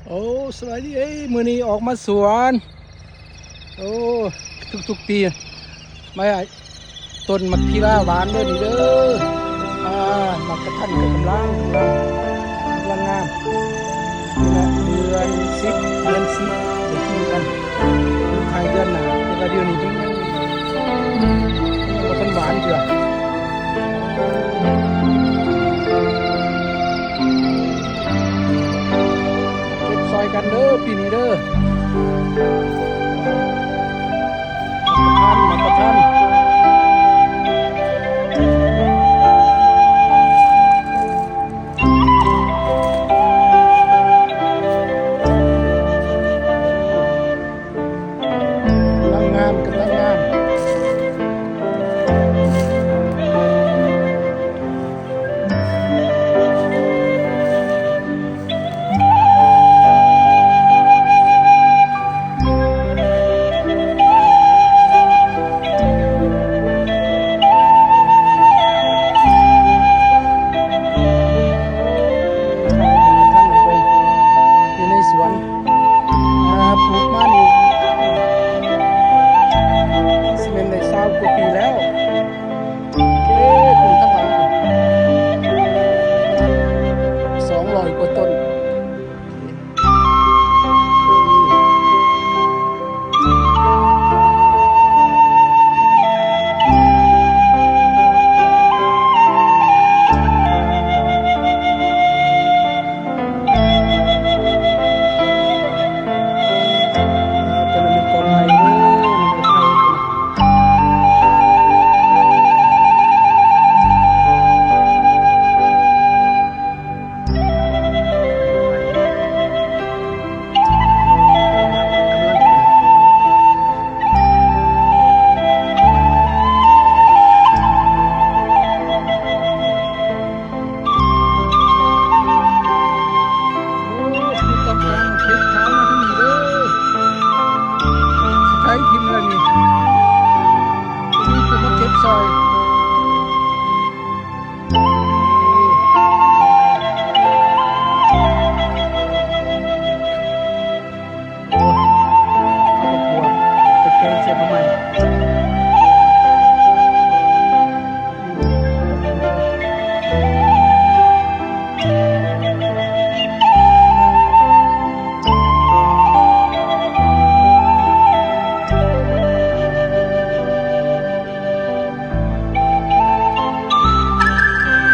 โอ้สวัสดีมื้อนี้ออกมาสวนโอ้ทุกปีไม่ต้นมักพิราหวานเด้อนี่เด้อมักกระทันกับกำลังงามนี่แหละเดือน 10ได้กินกันภายเดือนหน้าแต่ว่าเดือนนี้ยังบ่ทันหวานเจือเก็บซอยกันเด้อปีนี้เด้อมักกระทันกำลังงามอยู่ในสวนปลูกมานี่สิเป็นได้20 กว่าปีแล้วปลูกทั้งหลัง200 กว่าต้น